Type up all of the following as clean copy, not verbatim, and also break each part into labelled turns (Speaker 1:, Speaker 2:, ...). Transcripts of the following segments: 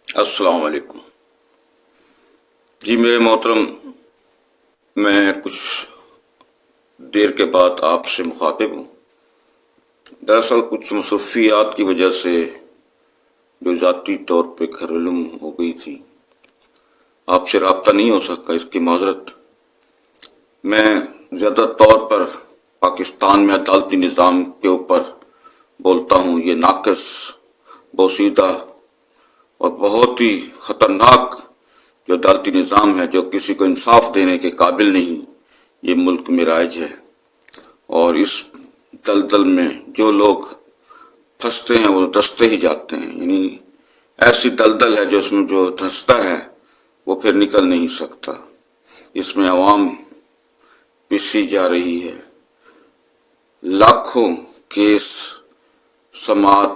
Speaker 1: السلام علیکم جی میرے محترم، میں کچھ دیر کے بعد آپ سے مخاطب ہوں۔ دراصل کچھ مصروفیات کی وجہ سے جو ذاتی طور پہ گھریلو ہو گئی تھی، آپ سے رابطہ نہیں ہو سکا، اس کی معذرت۔ میں زیادہ طور پر پاکستان میں عدالتی نظام کے اوپر بولتا ہوں۔ یہ ناقص، بوسیدہ اور بہت ہی خطرناک جو عدالتی نظام ہے، جو کسی کو انصاف دینے کے قابل نہیں، یہ ملک میں رائج ہے۔ اور اس دلدل میں جو لوگ پھنستے ہیں وہ دھنستے ہی جاتے ہیں، یعنی ایسی دلدل ہے جو اس میں جو دھنستا ہے وہ پھر نکل نہیں سکتا۔ اس میں عوام پسی جا رہی ہے، لاکھوں کیس سماعت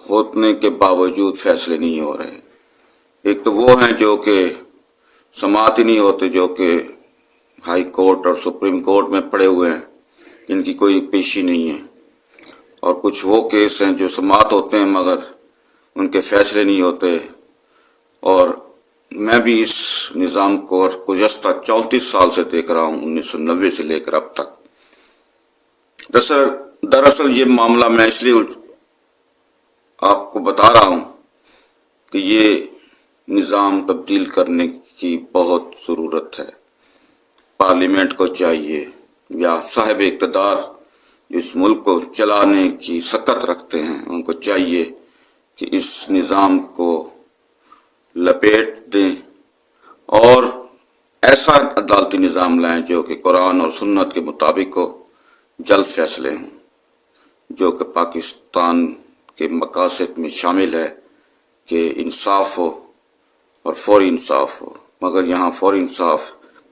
Speaker 1: ہونے کے باوجود فیصلے نہیں ہو رہے۔ ایک تو وہ ہیں جو کہ سماعت ہی نہیں ہوتے، جو کہ ہائی کورٹ اور سپریم کورٹ میں پڑے ہوئے ہیں، جن کی کوئی پیشی نہیں ہے، اور کچھ وہ کیس ہیں جو سماعت ہوتے ہیں مگر ان کے فیصلے نہیں ہوتے۔ اور میں بھی اس نظام کو گزشتہ 34 سال سے دیکھ رہا ہوں، 1990 سے لے کر اب تک۔ دراصل یہ معاملہ میں اس لیے آپ کو بتا رہا ہوں کہ یہ نظام تبدیل کرنے کی بہت ضرورت ہے۔ پارلیمنٹ کو چاہیے یا صاحب اقتدار جو اس ملک کو چلانے کی سکت رکھتے ہیں، ان کو چاہیے کہ اس نظام کو لپیٹ دیں اور ایسا عدالتی نظام لائیں جو کہ قرآن اور سنت کے مطابق ہو، جلد فیصلے ہوں، جو کہ پاکستان کے مقاصد میں شامل ہے کہ انصاف ہو اور فوری انصاف ہو، مگر یہاں فوری انصاف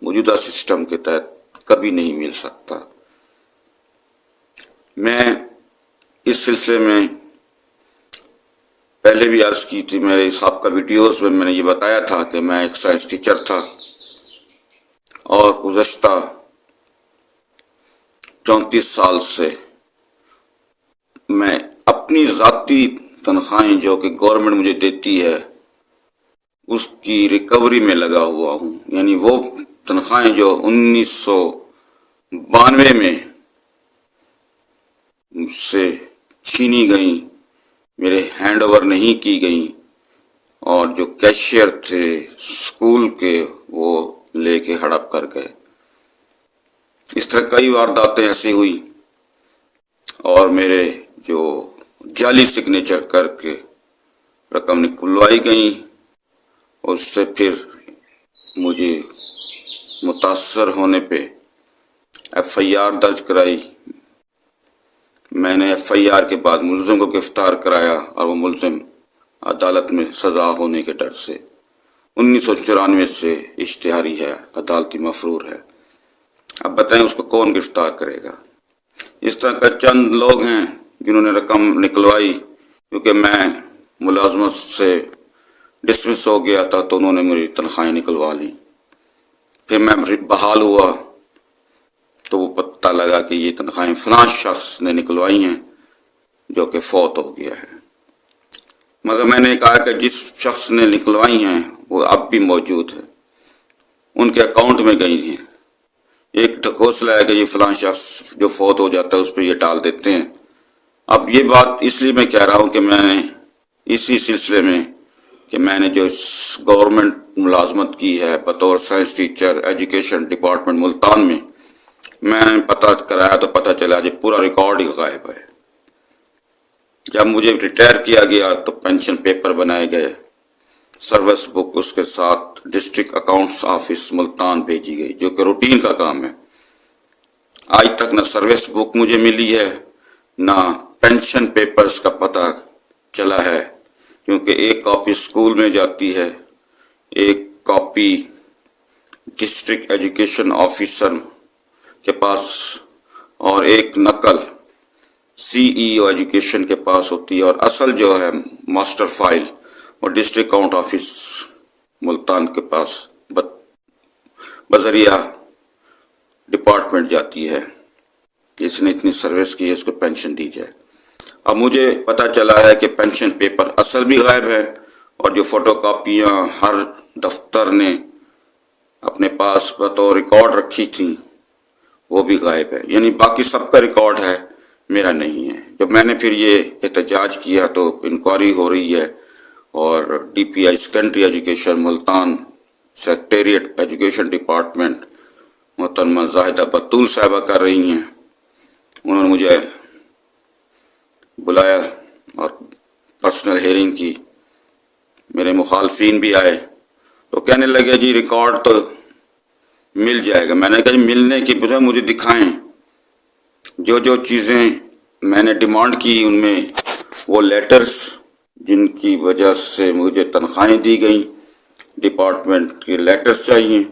Speaker 1: موجودہ سسٹم کے تحت کبھی نہیں مل سکتا۔ میں اس سلسلے میں پہلے بھی عرض کی تھی، میرے سابقہ ویڈیوز میں نے یہ بتایا تھا کہ میں ایک سائنس ٹیچر تھا اور گزشتہ 34 سال سے میں اپنی ذاتی تنخواہیں جو کہ گورنمنٹ مجھے دیتی ہے اس کی ریکوری میں لگا ہوا ہوں، یعنی وہ تنخواہیں جو 1992 میں مجھ سے چھینی گئیں، میرے ہینڈ اوور نہیں کی گئیں، اور جو کیشیئر تھے اسکول کے وہ لے کے ہڑپ کر گئے۔ اس طرح کئی وارداتیں ایسی ہوئی اور میرے جو جعلی سگنیچر کر کے رقم نکلوائی گئیں، اس سے پھر مجھے متاثر ہونے پہ ایف آئی آر درج کرائی۔ میں نے ایف آئی آر کے بعد ملزم کو گرفتار کرایا اور وہ ملزم عدالت میں سزا ہونے کے ڈر سے 1994 سے اشتہاری ہے، عدالتی مفرور ہے۔ اب بتائیں اس کو کون گرفتار کرے گا؟ اس طرح کا چند لوگ ہیں جنہوں نے رقم نکلوائی، کیونکہ میں ملازمت سے ڈسمس ہو گیا تھا تو انہوں نے میری تنخواہیں نکلوا لی۔ پھر میں بحال ہوا تو وہ پتہ لگا کہ یہ تنخواہیں فلاں شخص نے نکلوائی ہیں جو کہ فوت ہو گیا ہے، مگر میں نے کہا کہ جس شخص نے نکلوائی ہیں وہ اب بھی موجود ہے، ان کے اکاؤنٹ میں گئی ہیں۔ ایک ڈھکوسلا ہے کہ یہ فلاں شخص جو فوت ہو جاتا ہے اس پہ یہ ڈال دیتے ہیں۔ اب یہ بات اس لیے میں کہہ رہا ہوں کہ میں نے اسی سلسلے میں کہ میں نے جو گورنمنٹ ملازمت کی ہے بطور science teacher education department Multan میں نے پتہ کرایا تو پتہ چلا کہ پورا ریکارڈ ہی غائب ہے۔ جب مجھے ریٹائر کیا گیا تو پینشن پیپر بنائے گئے، سروس بک اس کے ساتھ ڈسٹرکٹ اکاؤنٹس آفس ملتان بھیجی گئی، جو کہ روٹین کا کام ہے۔ آج تک نہ سروس بک مجھے ملی ہے نہ پینشن پیپرز کا پتہ چلا ہے، کیونکہ ایک کاپی اسکول میں جاتی ہے، ایک کاپی ڈسٹرکٹ ایجوکیشن آفیسر کے پاس اور ایک نقل سی ای او ایجوکیشن کے پاس ہوتی ہے، اور اصل جو ہے ماسٹر فائل وہ ڈسٹرکٹ اکاؤنٹ آفس ملتان کے پاس بذریعہ ڈپارٹمنٹ جاتی ہے، جس نے اتنی سروس کی ہے اس کو پینشن دی جائے۔ اب مجھے پتہ چلا ہے کہ پینشن پیپر اصل بھی غائب ہے اور جو فوٹو کاپیاں ہر دفتر نے اپنے پاس بطور ریکارڈ رکھی تھیں وہ بھی غائب ہے. یعنی باقی سب کا ریکارڈ ہے، میرا نہیں ہے. جب میں نے پھر یہ احتجاج کیا تو انکوائری ہو رہی ہے اور D P I secondary education Multan secretariat education department محترمہ زاہدہ بطول صاحبہ کر رہی ہیں. انہوں نے مجھے بلایا اور پرسنل ہیئرنگ کی. میرے مخالفین بھی آئے تو کہنے لگے جی ریکارڈ تو مل جائے گا. میں نے کہا جی ملنے کی بجائے مجھے دکھائیں. جو چیزیں میں نے ڈیمانڈ کی ان میں وہ لیٹرز جن کی وجہ سے مجھے تنخواہیں دی گئیں، ڈپارٹمنٹ کے لیٹرز چاہیے،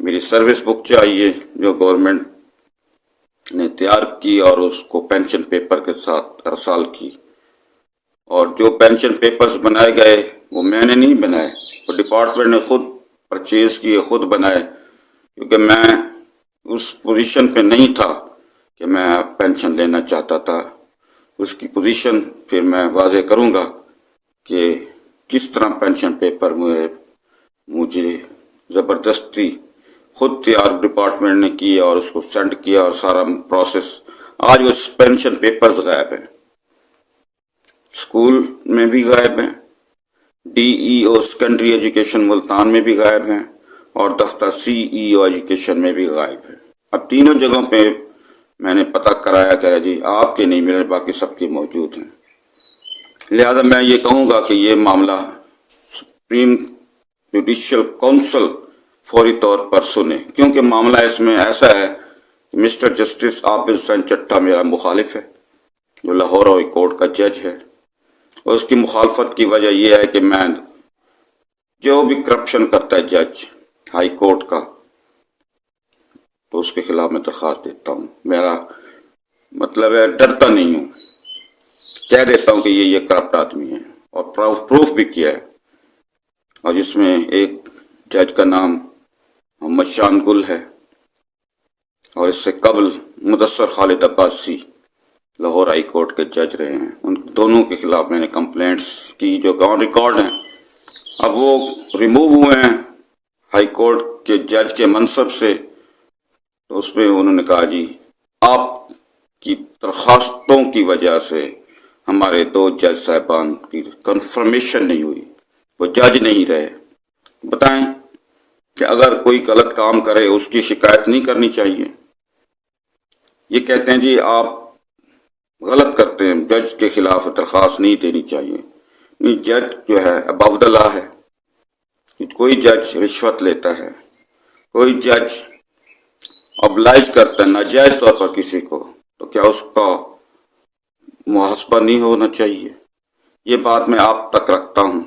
Speaker 1: میری سروس بک چاہیے جو گورنمنٹ نے تیار کی اور اس کو پینشن پیپر کے ساتھ ارسال کی. اور جو پینشن پیپرز بنائے گئے وہ میں نے نہیں بنائے، وہ ڈپارٹمنٹ نے خود پرچیز کیے، خود بنائے، کیونکہ میں اس پوزیشن پہ نہیں تھا کہ میں پینشن لینا چاہتا تھا. اس کی پوزیشن پھر میں واضح کروں گا کہ کس طرح پینشن پیپر مجھے زبردستی خود تیار ڈپارٹمنٹ نے کیا اور اس کو سینڈ کیا اور سارا پروسیس. آج وہ پینشن پیپرز غائب ہیں، اسکول میں بھی غائب ہیں، ڈی ای او سیکنڈری ایجوکیشن ملتان میں بھی غائب ہیں اور دفتر سی ای او ایجوکیشن میں بھی غائب ہیں. اب تینوں جگہوں پہ میں نے پتہ کرایا کہ جی آپ کے نہیں ملے، باقی سب کے موجود ہیں. لہذا میں یہ کہوں گا کہ یہ معاملہ سپریم جوڈیشل کونسل فوری طور پر سنے، کیونکہ معاملہ اس میں ایسا ہے کہ مسٹر جسٹس عابد حسین چٹھا میرا مخالف ہے جو لاہور ہائی کورٹ کا جج ہے، اور اس کی مخالفت کی وجہ یہ ہے کہ میں جو بھی کرپشن کرتا ہے جج ہائی کورٹ کا تو اس کے خلاف میں درخواست دیتا ہوں. میرا مطلب ہے ڈرتا نہیں ہوں، کہہ دیتا ہوں کہ یہ کرپٹ آدمی ہے اور پروف بھی کیا ہے. اور جس میں ایک جج کا نام محمد شان گل ہے اور اس سے قبل مدثر خالد عباسی لاہور ہائی کورٹ کے جج رہے ہیں. ان دونوں کے خلاف میں نے کمپلینٹس کی جو آن ریکارڈ ہیں. اب وہ ریموو ہوئے ہیں ہائی کورٹ کے جج کے منصب سے، تو اس میں انہوں نے کہا جی آپ کی درخواستوں کی وجہ سے ہمارے دو جج صاحبان کی کنفرمیشن نہیں ہوئی، وہ جج نہیں رہے. بتائیں کہ اگر کوئی غلط کام کرے اس کی شکایت نہیں کرنی چاہیے؟ یہ کہتے ہیں جی آپ غلط کرتے ہیں، جج کے خلاف درخواست نہیں دینی چاہیے. نہیں، جج جو ہے ابو لا ہے. کوئی جج رشوت لیتا ہے، کوئی جج ابلائز کرتا ہے ناجائز طور پر کسی کو، تو کیا اس کا محاسبہ نہیں ہونا چاہیے؟ یہ بات میں آپ تک رکھتا ہوں.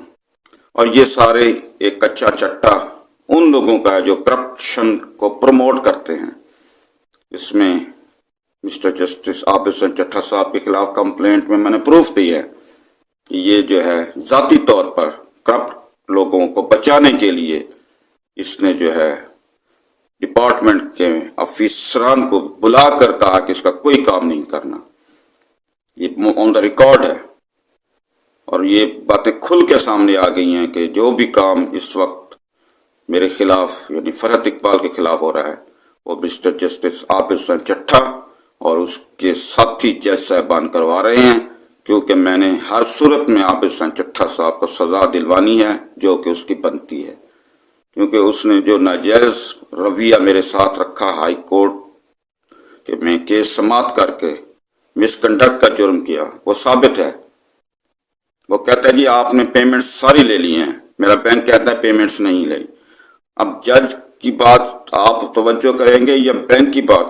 Speaker 1: اور یہ سارے ایک کچا چٹا ان لوگوں کا ہے جو کرپشن کو پروموٹ کرتے ہیں. اس میں مسٹر جسٹس عابد حسین چٹھا صاحب کے خلاف کمپلینٹ میں نے پروف دی ہے کہ یہ جو ہے ذاتی طور پر کرپٹ لوگوں کو بچانے کے لیے اس نے جو ہے ڈپارٹمنٹ کے افسران کو بلا کر کہا کہ اس کا کوئی کام نہیں کرنا. یہ آن دا ریکارڈ ہے اور یہ باتیں کھل کے سامنے آ گئی ہیں کہ جو بھی کام اس وقت میرے خلاف یعنی فرحت اقبال کے خلاف ہو رہا ہے وہ مسٹر جسٹس عابد حسین چٹھا اور اس کے ساتھی جج صاحبان کروا رہے ہیں، کیونکہ میں نے ہر صورت میں عابد حسین چٹھا صاحب کو سزا دلوانی ہے جو کہ اس کی بنتی ہے، کیونکہ اس نے جو ناجائز رویہ میرے ساتھ رکھا ہائی کورٹ کہ میں کیس سماعت کر کے مس کنڈکٹ کا جرم کیا وہ ثابت ہے. وہ کہتا ہے جی آپ نے پیمنٹس ساری لے لی ہیں، میرا بینک کہتا ہے پیمنٹس نہیں لی. اب جج کی بات آپ توجہ کریں گے یا بینک کی بات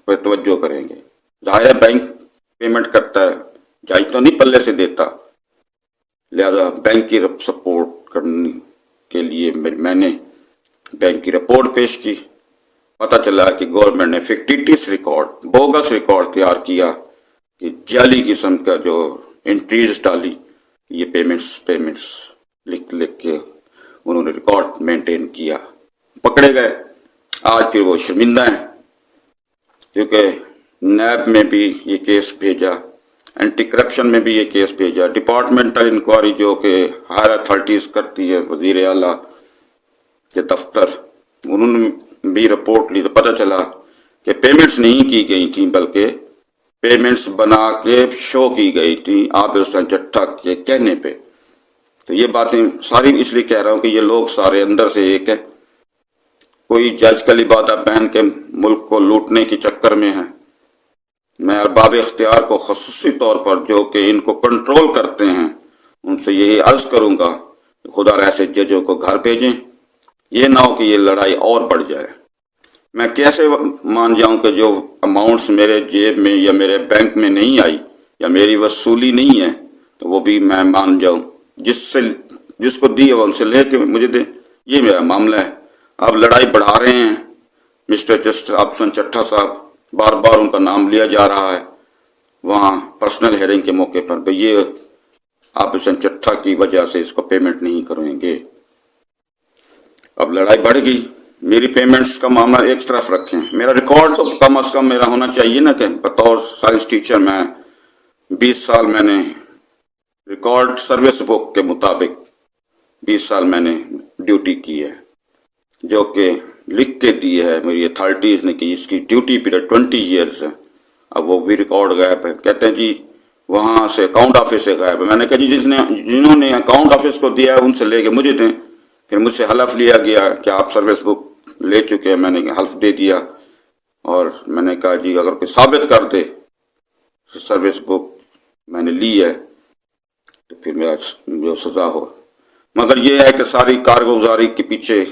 Speaker 1: پہ توجہ کریں گے؟ ظاہر ہے بینک پیمنٹ کرتا ہے، جج تو نہیں پلے سے دیتا. لہذا بینک کی سپورٹ کرنے کے لیے میں نے بینک کی رپورٹ پیش کی. پتہ چلا کہ گورنمنٹ نے فکٹیٹس ریکارڈ، بوگس ریکارڈ تیار کیا کہ جعلی قسم کا جو انٹریز ڈالی، یہ پیمنٹس لکھ کے انہوں نے ریکارڈ مینٹین کیا. پکڑے گئے. آج پھر وہ شرمندہ ہیں کیونکہ نیب میں بھی یہ کیس بھیجا اینٹی کرپشن میں بھی یہ کیس بھیجا. ڈپارٹمنٹل انکوائری جو کہ ہائر اتھارٹیز کرتی ہے وزیر اعلیٰ کے دفتر، انہوں نے بھی رپورٹ لی تو پتہ چلا کہ پیمنٹس نہیں کی گئی تھیں بلکہ پیمنٹس بنا کے شو کی گئی تھی عابر حسین چٹھا کے کہنے پہ. تو یہ باتیں ساری اس لیے کہہ رہا ہوں کہ یہ لوگ سارے اندر سے ایک ہے. کوئی جج کا لبادہ پہن کے ملک کو لوٹنے کے چکر میں ہے. میں ارباب اختیار کو خصوصی طور پر جو کہ ان کو کنٹرول کرتے ہیں ان سے یہی عرض کروں گا کہ خدا ایسے ججوں کو گھر بھیجیں. یہ نہ ہو کہ یہ لڑائی اور بڑھ جائے. میں کیسے مان جاؤں کہ جو اماؤنٹس میرے جیب میں یا میرے بینک میں نہیں آئی یا میری وصولی نہیں ہے تو وہ بھی میں مان جاؤں. جس کو دی ہے وہ ان سے لے کے مجھے دیں. یہ میرا معاملہ ہے. آپ لڑائی بڑھا رہے ہیں. مسٹر جسٹس عابر حسین چٹھا صاحب، بار بار ان کا نام لیا جا رہا ہے وہاں پرسنل ہیئرنگ کے موقع پر. یہ عابر حسین چٹھا کی وجہ سے اس کو پیمنٹ نہیں کریں گے. اب لڑائی بڑھ گئی. میری پیمنٹس کا معاملہ ایک طرف رکھیں. میرا ریکارڈ تو کم از کم میرا ہونا چاہیے نا کہ بطور سائنس ٹیچر میں 20 سال میں نے ریکارڈ سروس بک کے مطابق 20 سال میں نے ڈیوٹی کی ہے جو کہ لکھ کے دی ہے میری اتھارٹیز نے کہ اس کی ڈیوٹی پیریڈ 20 ایئرز ہے. اب وہ بھی ریکارڈ غائب ہے. کہتے ہیں جی وہاں سے اکاؤنٹ آفس سے غائب ہے. میں نے کہا جی جنہوں نے اکاؤنٹ آفس کو دیا ہے ان سے لے کے مجھے دیں. پھر مجھ سے حلف لیا گیا کہ آپ سروس بک لے چکے ہیں. میں نے حلف دے دیا اور میں نے کہا جی اگر کوئی ثابت کر دے سروس بک میں نے لی ہے تو پھر میرا جو سزا ہو. مگر یہ ہے کہ ساری کارگزاری کے پیچھے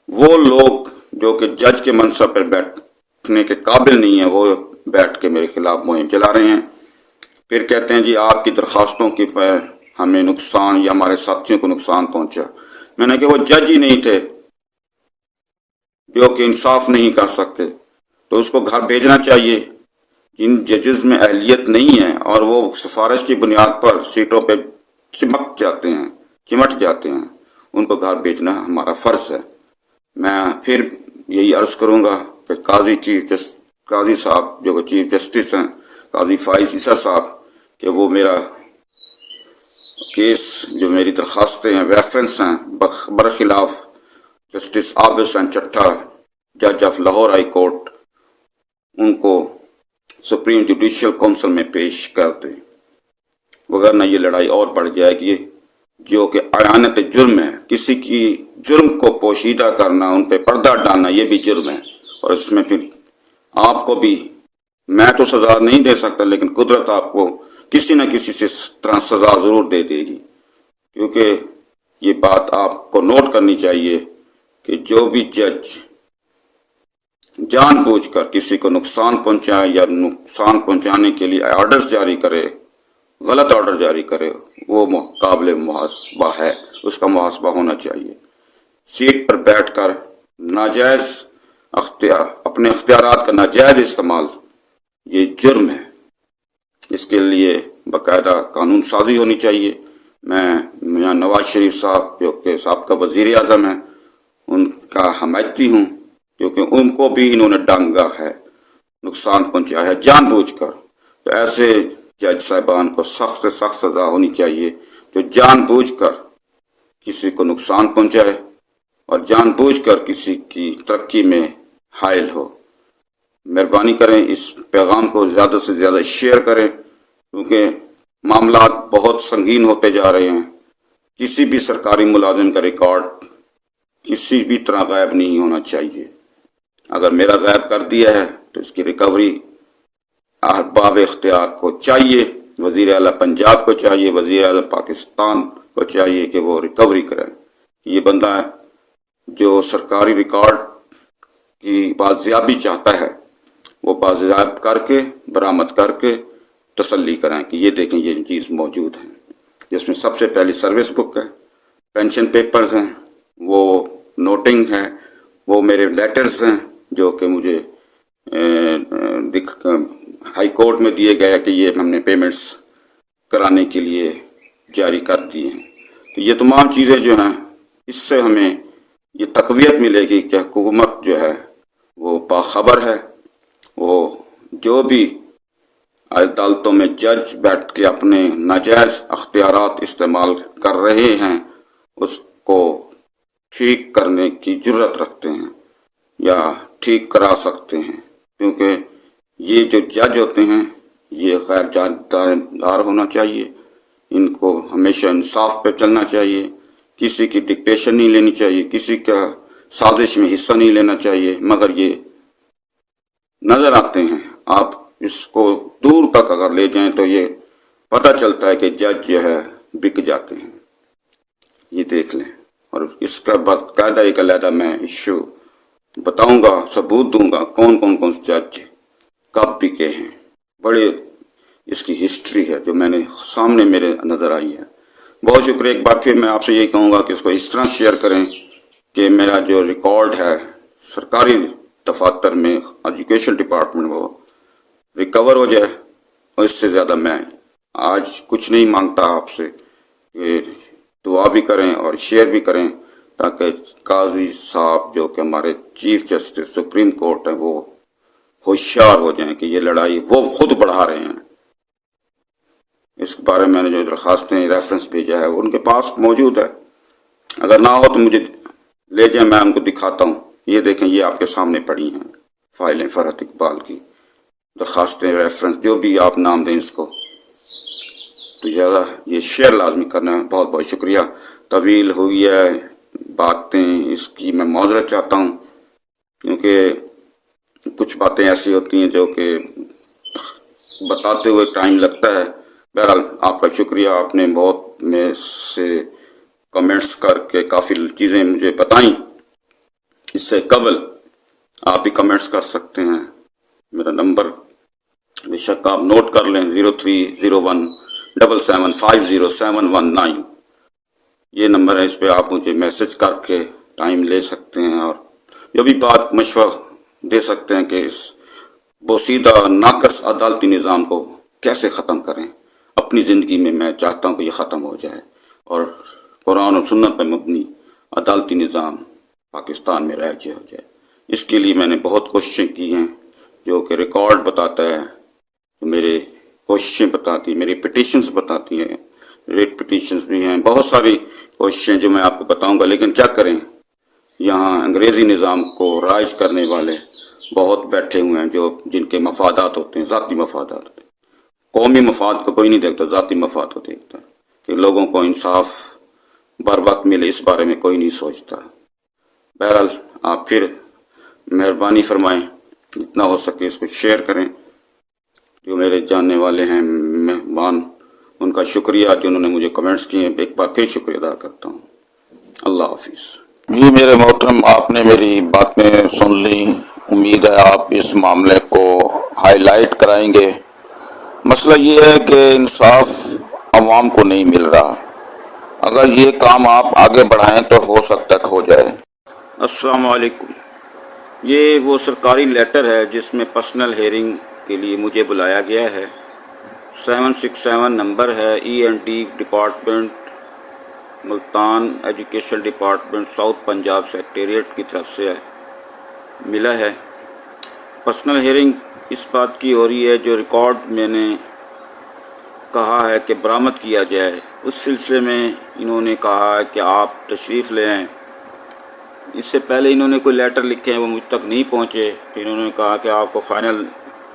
Speaker 1: وہ لوگ جو کہ جج کے منصب پر بیٹھنے کے قابل نہیں ہیں وہ بیٹھ کے میرے خلاف مہم چلا رہے ہیں. پھر کہتے ہیں جی آپ کی درخواستوں کی پر ہمیں نقصان یا ہمارے ساتھیوں کو نقصان پہنچا. میں نے کہا وہ جج ہی نہیں تھے جو کہ انصاف نہیں کر سکتے تو اس کو گھر بھیجنا چاہیے. جن ججز میں اہلیت نہیں ہے اور وہ سفارش کی بنیاد پر سیٹوں پہ چمٹ جاتے ہیں ان کو گھر بھیجنا ہمارا فرض ہے. میں پھر یہی عرض کروں گا کہ قاضی صاحب جو چیف جسٹس ہیں قاضی فائز عیسیٰ صاحب کہ وہ میرا کیس جو میری درخواستیں ہیں ریفرنس ہیں برخلاف جسٹس عابر حسین چٹھا جج آف لاہور ہائی کورٹ ان کو سپریم جوڈیشل کونسل میں پیش کر دیں وگرنہ یہ لڑائی اور بڑھ جائے گی جو کہ اعانت جرم ہے. کسی کی جرم کو پوشیدہ کرنا ان پہ پردہ ڈالنا یہ بھی جرم ہے اور اس میں پھر آپ کو بھی میں تو سزا نہیں دے سکتا لیکن قدرت آپ کو کسی نہ کسی سے طرح سزا ضرور دے دے گی. کیونکہ یہ بات آپ کو نوٹ کرنی چاہیے کہ جو بھی جج جان بوجھ کر کسی کو نقصان پہنچائے یا نقصان پہنچانے کے لیے آرڈرز جاری کرے غلط آرڈر جاری کرے وہ قابل محاسبہ ہے. اس کا محاسبہ ہونا چاہیے. سیٹ پر بیٹھ کر ناجائز اپنے اختیارات کا ناجائز استعمال یہ جرم ہے. اس کے لیے باقاعدہ قانون سازی ہونی چاہیے. میں میاں نواز شریف صاحب جو کہ سابقہ وزیر اعظم ہیں ان کا حمایتی ہوں کیونکہ ان کو بھی انہوں نے ڈانگا ہے نقصان پہنچایا ہے جان بوجھ کر. تو ایسے جج صاحبان کو سخت سے سخت سزا ہونی چاہیے جو جان بوجھ کر کسی کو نقصان پہنچائے اور جان بوجھ کر کسی کی ترقی میں حائل ہو. مہربانی کریں اس پیغام کو زیادہ سے زیادہ شیئر کریں کیونکہ معاملات بہت سنگین ہوتے جا رہے ہیں. کسی بھی سرکاری ملازم کا ریکارڈ کسی بھی طرح غائب نہیں ہونا چاہیے. اگر میرا غائب کر دیا ہے تو اس کی ریکوری ارباب اختیار کو چاہیے. وزیر اعلیٰ پنجاب کو چاہیے, وزیر اعلیٰ پاکستان کو چاہیے کہ وہ ریکوری کریں. یہ بندہ جو سرکاری ریکارڈ کی بازیابی چاہتا ہے وہ بازیاب کر کے برآمد کر کے تسلی کریں کہ یہ دیکھیں یہ چیز موجود ہے جس میں سب سے پہلی سروس بک ہے, پینشن پیپرز ہیں, وہ نوٹنگ ہے, وہ میرے لیٹرز ہیں جو کہ مجھے ہائی کورٹ میں دیے گئے کہ یہ ہم نے پیمنٹس کرانے کے لیے جاری کر دی ہیں. تو یہ تمام چیزیں جو ہیں اس سے ہمیں یہ تقویت ملے گی کہ حکومت جو ہے وہ باخبر ہے. وہ جو بھی عدالتوں میں جج بیٹھ کے اپنے ناجائز اختیارات استعمال کر رہے ہیں اس کو ٹھیک کرنے کی جرت رکھتے ہیں یا ٹھیک کرا سکتے ہیں، کیونکہ یہ جو جج ہوتے ہیں یہ غیر جانبدار ہونا چاہیے، ان کو ہمیشہ انصاف پہ چلنا چاہیے، کسی کی ڈکٹیشن نہیں لینی چاہیے، کسی کا سازش میں حصہ نہیں لینا چاہیے، مگر یہ نظر آتے ہیں۔ آپ اس کو دور تک اگر لے جائیں تو یہ پتہ چلتا ہے کہ جج جو ہے بک جاتے ہیں، یہ دیکھ لیں۔ اور اس کا باقاعدہ ایک علیحدہ میں ایشو بتاؤں گا، ثبوت دوں گا کون کون جج کب بکے ہیں، بڑے اس کی ہسٹری ہے جو میں نے سامنے میرے نظر آئی ہے۔ بہت شکریہ، ایک بار پھر میں آپ سے یہی کہوں گا کہ اس کو اس طرح شیئر کریں کہ میرا جو ریکارڈ ہے سرکاری دفاتر میں ایجوکیشن ڈپارٹمنٹ وہ ریکور ہو جائے، اور اس سے زیادہ میں آج کچھ نہیں مانگتا آپ سے، کہ دعا بھی کریں اور شیئر بھی کریں تاکہ قاضی صاحب جو کہ ہمارے چیف جسٹس سپریم کورٹ ہیں وہ ہوشیار ہو جائیں کہ یہ لڑائی وہ خود بڑھا رہے ہیں۔ اس بارے میں نے جو درخواستیں ریفرنس بھیجا ہے وہ ان کے پاس موجود ہے، اگر نہ ہو تو مجھے لے جائیں، میں ان کو دکھاتا ہوں۔ یہ دیکھیں، یہ آپ کے سامنے پڑی ہیں فائلیں فرحت اقبال کی، درخواستیں ریفرنس جو بھی آپ نام دیں اس کو، تو زیادہ یہ شیئر لازمی کرنا ہے۔ بہت بہت شکریہ، طویل ہوئی ہے باتیں، اس کی میں معذرت چاہتا ہوں، کیونکہ کچھ باتیں ایسی ہوتی ہیں جو کہ بتاتے ہوئے ٹائم لگتا ہے۔ بہرحال آپ کا شکریہ، آپ نے بہت میں سے کمنٹس کر کے کافی چیزیں مجھے بتائیں۔ اس سے قبل آپ بھی کمنٹس کر سکتے ہیں، میرا نمبر بے شک آپ نوٹ کر لیں، 030177507119، یہ نمبر ہے، اس پہ آپ مجھے میسج کر کے ٹائم لے سکتے ہیں اور جو بھی بات مشورہ دے سکتے ہیں کہ اس بوسیدہ ناقص عدالتی نظام کو کیسے ختم کریں۔ اپنی زندگی میں چاہتا ہوں کہ یہ ختم ہو جائے اور قرآن و سنت پر مبنی عدالتی نظام پاکستان میں رائج ہو جائے۔ اس کے لیے میں نے بہت کوششیں کی ہیں، جو کہ ریکارڈ بتاتا ہے، میرے کوششیں بتاتی، میری پٹیشنز بتاتی ہیں، ریٹ پٹیشنز بھی ہیں، بہت ساری کوششیں جو میں آپ کو بتاؤں گا۔ لیکن کیا کریں، یہاں انگریزی نظام کو رائج کرنے والے بہت بیٹھے ہوئے ہیں، جن کے مفادات ہوتے ہیں، ذاتی مفادات ہوتے ہیں۔ قومی مفاد کو کوئی نہیں دیکھتا، ذاتی مفاد کو دیکھتا ہے کہ لوگوں کو انصاف بر وقت ملے، اس بارے میں کوئی نہیں سوچتا۔ بہرحال آپ پھر مہربانی فرمائیں، جتنا ہو سکے اس کو شیئر کریں۔ جو میرے جاننے والے ہیں مہمان، ان کا شکریہ جنہوں نے مجھے کمنٹس کیے ہیں، ایک بار پھر شکریہ ادا کرتا ہوں۔ اللہ حافظ۔ جی میرے محترم، آپ نے میری باتیں سن لی، امید ہے آپ اس معاملے کو ہائی لائٹ کرائیں گے۔ مسئلہ یہ ہے کہ انصاف عوام کو نہیں مل رہا، اگر یہ کام آپ آگے بڑھائیں تو ہو سکتا ہے ہو جائے۔ السلام علیکم، یہ وہ سرکاری لیٹر ہے جس میں پرسنل ہیئرنگ کے لیے مجھے بلایا گیا ہے۔ 767 نمبر ہے، ENT department Multan, education department south Punjab secretariat کی طرف سے ملا ہے۔ پرسنل ہیئرنگ اس بات کی ہو رہی ہے، جو ریکارڈ میں نے کہا ہے کہ برآمد کیا جائے، اس سلسلے میں انہوں نے کہا ہے کہ آپ تشریف لے آئیں۔ اس سے پہلے انہوں نے کوئی لیٹر لکھے ہیں، وہ مجھ تک نہیں پہنچے، پھر انہوں نے کہا کہ آپ کو فائنل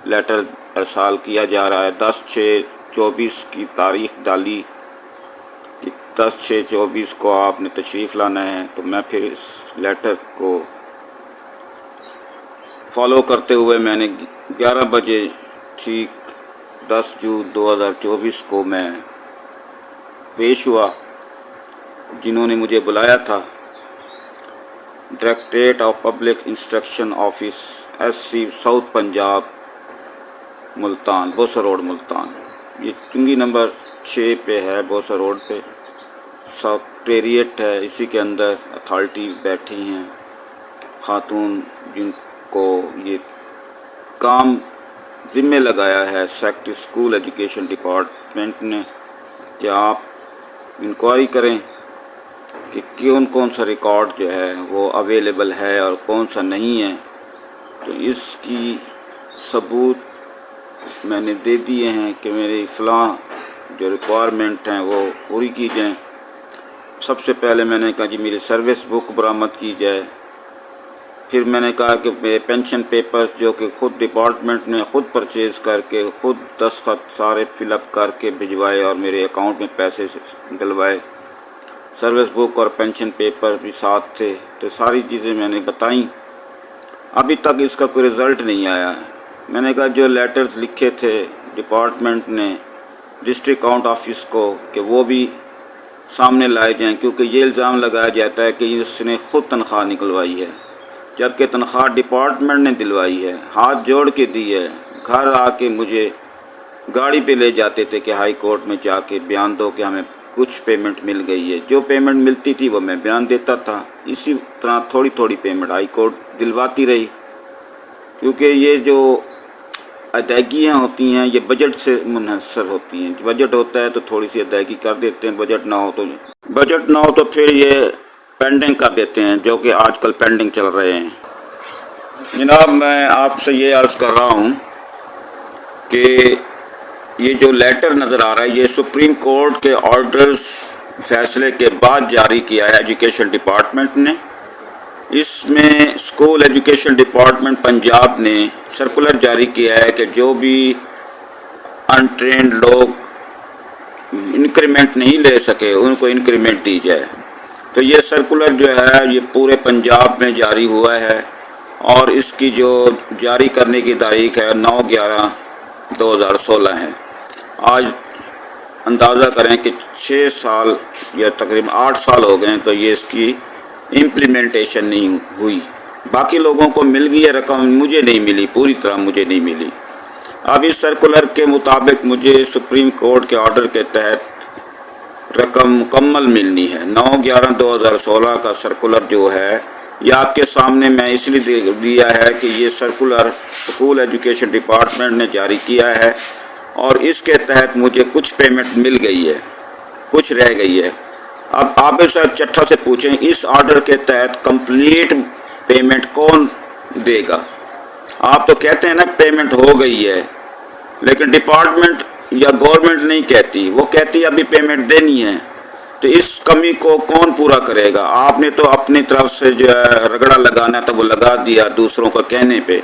Speaker 1: لیٹر ارسال کیا جا رہا ہے۔ 10/6/24 کی تاریخ ڈالی کہ 10/6/24 کو آپ نے تشریف لانا ہے، تو میں پھر اس لیٹر کو فالو کرتے ہوئے میں نے 11 بجے ٹھیک 10 جون 2024 کو میں پیش ہوا۔ جنہوں نے مجھے بلایا تھا، directorate of public instruction office SC south Punjab Multan, Bosan road Multan, یہ چنگی نمبر 6 پہ ہے، بوسا روڈ پہ سیکریٹریٹ ہے۔ اسی کے اندر اتھارٹی بیٹھی ہیں، خاتون، جن کو یہ کام ذمہ لگایا ہے سیکٹری اسکول ایجوکیشن ڈپارٹمنٹ نے کہ آپ انکوائری کریں کہ کون سا ریکارڈ جو ہے وہ اویلیبل ہے اور کون سا نہیں ہے۔ تو اس کی ثبوت میں نے دے دیے ہیں کہ میری فلاں جو ریکوائرمنٹ ہیں وہ پوری کی جائیں۔ سب سے پہلے میں نے کہا جی میری سروس بک برآمد کی جائے، پھر میں نے کہا کہ میرے پینشن پیپرز جو کہ خود ڈپارٹمنٹ نے خود پرچیز کر کے خود دستخط سارے فل اپ کر کے بھجوائے اور میرے اکاؤنٹ میں پیسے ڈلوائے، سروس بک اور پینشن پیپر بھی ساتھ تھے، تو ساری چیزیں میں نے بتائیں۔ ابھی تک اس کا کوئی رزلٹ نہیں آیا ہے۔ میں نے کہا جو لیٹرز لکھے تھے ڈپارٹمنٹ نے ڈسٹرکٹ اکاؤنٹ آفس کو کہ وہ بھی سامنے لائے جائیں، کیونکہ یہ الزام لگایا جاتا ہے کہ اس نے خود تنخواہ نکلوائی ہے، جبکہ تنخواہ ڈپارٹمنٹ نے دلوائی ہے، ہاتھ جوڑ کے دی ہے۔ گھر آ کے مجھے گاڑی پہ لے جاتے تھے کہ ہائی کورٹ میں جا کے بیان دو کہ ہمیں کچھ پیمنٹ مل گئی ہے، جو پیمنٹ ملتی تھی وہ میں بیان دیتا تھا۔ اسی طرح تھوڑی تھوڑی پیمنٹ ہائی کورٹ دلواتی رہی، کیونکہ یہ جو ادائیگیاں ہوتی ہیں یہ بجٹ سے منحصر ہوتی ہیں۔ بجٹ ہوتا ہے تو تھوڑی سی ادائیگی کر دیتے ہیں، بجٹ نہ ہو تو پھر یہ پینڈنگ کر دیتے ہیں، جو کہ آج کل پینڈنگ چل رہے ہیں۔ جناب میں آپ سے یہ عرض کر رہا ہوں کہ یہ جو لیٹر نظر آ رہا ہے یہ سپریم کورٹ کے آرڈرز فیصلے کے بعد جاری کیا ہے ایجوکیشن ڈپارٹمنٹ نے۔ اس میں اسکول ایجوکیشن ڈپارٹمنٹ پنجاب نے سرکولر جاری کیا ہے کہ جو بھی انٹرینڈ لوگ انکریمنٹ نہیں لے سکے ان کو انکریمنٹ دی جائے۔ تو یہ سرکولر جو ہے یہ پورے پنجاب میں جاری ہوا ہے، اور اس کی جو جاری کرنے کی تاریخ ہے 9/11/2016 ہے۔ آج اندازہ کریں کہ 6 سال یا تقریباً 8 سال ہو گئے ہیں تو یہ اس کی امپلیمنٹیشن نہیں ہوئی۔ باقی لوگوں کو مل گئی ہے رقم، مجھے نہیں ملی، پوری طرح مجھے نہیں ملی۔ اب اس سرکولر کے مطابق مجھے سپریم کورٹ کے آرڈر کے تحت رقم مکمل ملنی ہے۔ 9/11/2016 کا سرکولر جو ہے یہ آپ کے سامنے میں اس لیے دیا ہے کہ یہ سرکولر اسکول ایجوکیشن ڈپارٹمنٹ نے جاری کیا ہے، اور اس کے تحت مجھے کچھ پیمنٹ مل گئی ہے، کچھ رہ گئی ہے۔ اب عابد صاحب چٹھا سے پوچھیں اس آرڈر کے تحت کمپلیٹ پیمنٹ کون دے گا؟ آپ تو کہتے ہیں نا پیمنٹ ہو گئی ہے، لیکن ڈپارٹمنٹ یا گورنمنٹ نہیں کہتی، وہ کہتی ابھی پیمنٹ دینی ہے، تو اس کمی کو کون پورا کرے گا؟ آپ نے تو اپنی طرف سے جو رگڑا لگانا تھا وہ لگا دیا دوسروں کا کہنے پہ،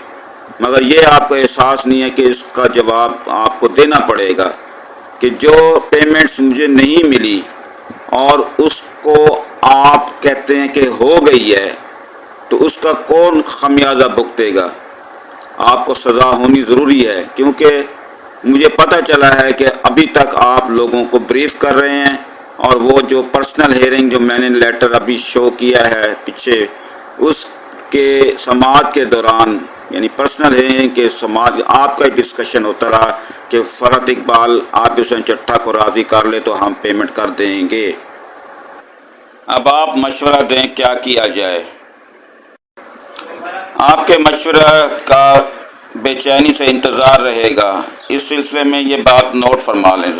Speaker 1: مگر یہ آپ کو احساس نہیں ہے کہ اس کا جواب آپ کو دینا پڑے گا کہ جو پیمنٹس مجھے نہیں ملی اور اس کو آپ کہتے ہیں کہ ہو گئی ہے، تو اس کا کون خمیازہ بھگتے گا؟ آپ کو سزا ہونی ضروری ہے، کیونکہ مجھے پتہ چلا ہے کہ ابھی تک آپ لوگوں کو بریف کر رہے ہیں، اور وہ جو پرسنل ہیئرنگ جو میں نے لیٹر ابھی شو کیا ہے پیچھے، اس کے سماعت کے دوران یعنی پرسنل ہیئرنگ کے سماعت آپ کا ڈسکشن ہوتا رہا کہ فرحت اقبال آپ حسین چٹھا کو راضی کر لے تو ہم پیمنٹ کر دیں گے۔ اب آپ مشورہ دیں کیا کیا جائے؟ آپ کے مشورہ کا بے چینی سے انتظار رہے گا۔ اس سلسلے میں یہ بات نوٹ فرما لیں۔